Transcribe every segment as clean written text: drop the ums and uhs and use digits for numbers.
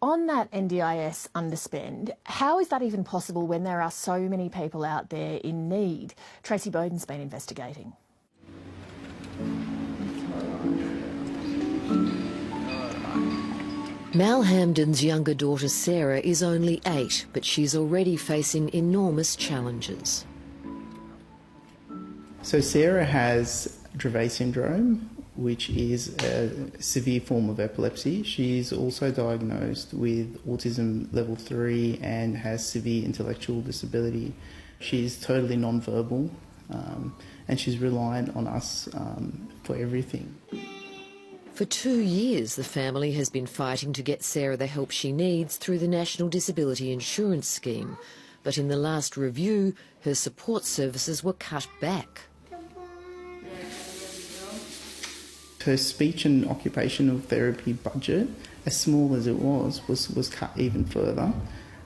On that NDIS underspend, how is that even possible when there are so many people out there in need? Tracy Bowden's been investigating. Mal Hamden's younger daughter Sarah is only 8, but she's already facing enormous challenges. So Sarah has Dravet syndrome, which is a severe form of epilepsy. She's also diagnosed with autism level 3 and has severe intellectual disability. She's totally non-verbal, and she's reliant on us for everything. For 2 years, the family has been fighting to get Sarah the help she needs through the National Disability Insurance Scheme. But in the last review, her support services were cut back. Her speech and occupational therapy budget, as small as it was cut even further.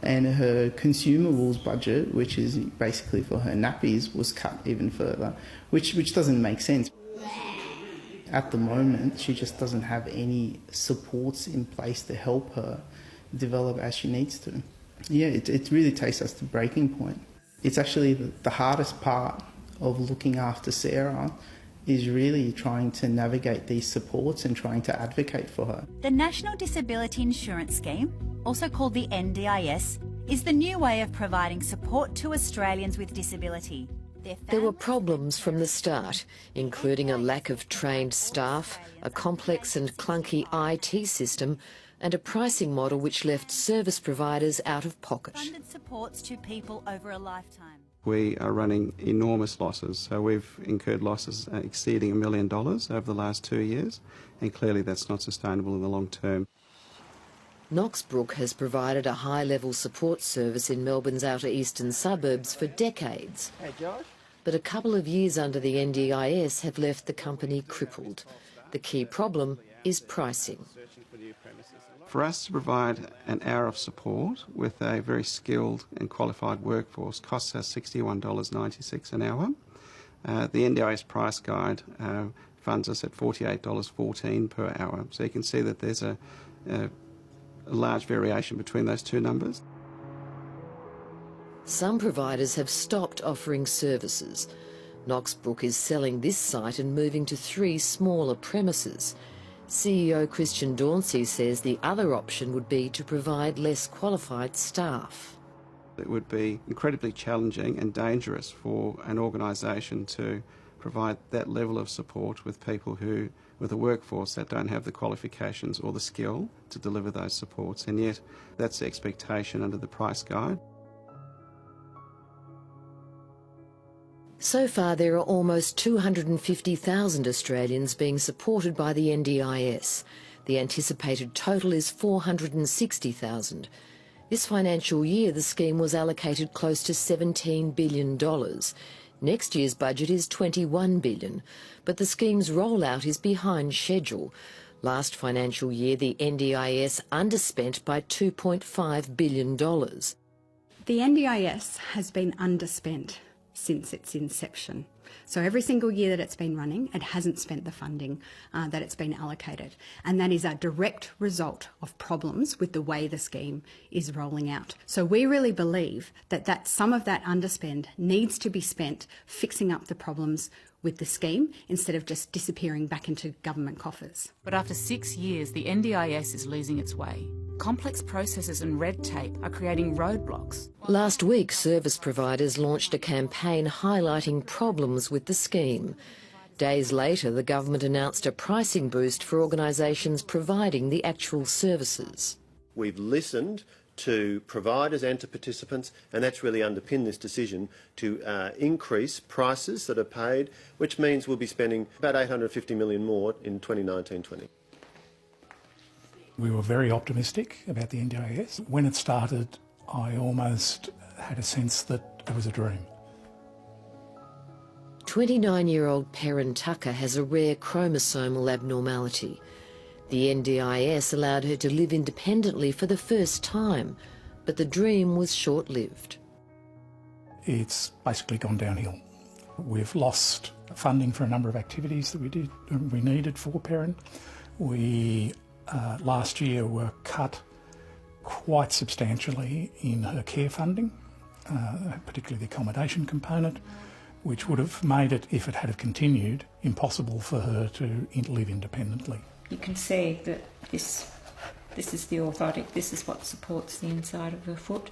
And her consumables budget, which is basically for her nappies, was cut even further, which doesn't make sense. At the moment, she just doesn't have any supports in place to help her develop as she needs to. Yeah, it really takes us to breaking point. It's actually the hardest part of looking after Sarah is really trying to navigate these supports and trying to advocate for her. The National Disability Insurance Scheme, also called the NDIS, is the new way of providing support to Australians with disability. There were problems from the start, including a lack of trained staff, a complex and clunky IT system, and a pricing model which left service providers out of pocket. Funded supports to people over a lifetime. We are running enormous losses, so we've incurred losses exceeding $1 million over the last 2 years, and clearly that's not sustainable in the long term. Knoxbrook has provided a high-level support service in Melbourne's outer eastern suburbs for decades. Hey, Josh. But a couple of years under the NDIS have left the company crippled. The key problem is pricing. For us to provide an hour of support with a very skilled and qualified workforce costs us $61.96 an hour. The NDIS price guide funds us at $48.14 per hour. So you can see that there's a large variation between those two numbers. Some providers have stopped offering services. Knoxbrook is selling this site and moving to 3 smaller premises. CEO Christian Dauncey says the other option would be to provide less qualified staff. It would be incredibly challenging and dangerous for an organisation to provide that level of support with people with a workforce that don't have the qualifications or the skill to deliver those supports, and yet that's the expectation under the price guide. So far, there are almost 250,000 Australians being supported by the NDIS. The anticipated total is 460,000. This financial year, the scheme was allocated close to $17 billion. Next year's budget is $21 billion, but the scheme's rollout is behind schedule. Last financial year, the NDIS underspent by $2.5 billion. The NDIS has been underspent since its inception. So every single year that it's been running, it hasn't spent the funding that it's been allocated. And that is a direct result of problems with the way the scheme is rolling out. So we really believe that some of that underspend needs to be spent fixing up the problems with the scheme instead of just disappearing back into government coffers. But after 6 years, the NDIS is losing its way. Complex processes and red tape are creating roadblocks. Last week, service providers launched a campaign highlighting problems with the scheme. Days later, the government announced a pricing boost for organisations providing the actual services. We've listened to providers and to participants, and that's really underpinned this decision to increase prices that are paid, which means we'll be spending about $850 million more in 2019-20. We were very optimistic about the NDIS. When it started, I almost had a sense that it was a dream. 29-year-old Perrin Tucker has a rare chromosomal abnormality. The NDIS allowed her to live independently for the first time, but the dream was short-lived. It's basically gone downhill. We've lost funding for a number of activities that we needed for Perrin. We last year were cut quite substantially in her care funding, particularly the accommodation component, which would have made it, if it had have continued, impossible for her to live independently. You can see that this is the orthotic, this is what supports the inside of her foot.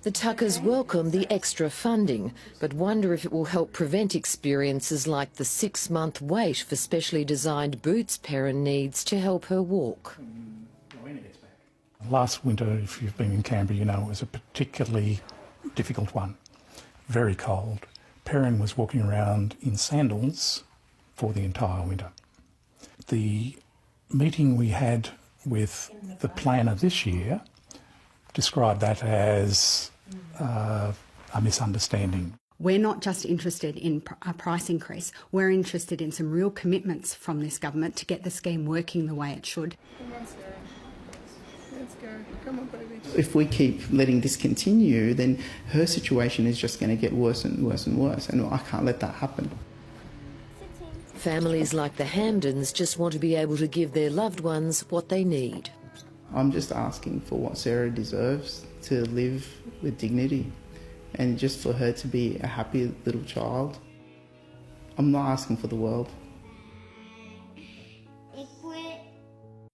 The Tuckers welcome the extra funding, but wonder if it will help prevent experiences like the 6-month wait for specially designed boots Perrin needs to help her walk. Last winter, if you've been in Canberra, you know it was a particularly difficult one. Very cold. Perrin was walking around in sandals for the entire winter. The meeting we had with the planner this year described that as a misunderstanding. We're not just interested in a price increase, we're interested in some real commitments from this government to get the scheme working the way it should. Come on, Sarah. Let's go. Come on, baby. If we keep letting this continue, then her situation is just going to get worse and worse and worse, and I can't let that happen. Families like the Hamdens just want to be able to give their loved ones what they need. I'm just asking for what Sarah deserves, to live with dignity and just for her to be a happy little child. I'm not asking for the world.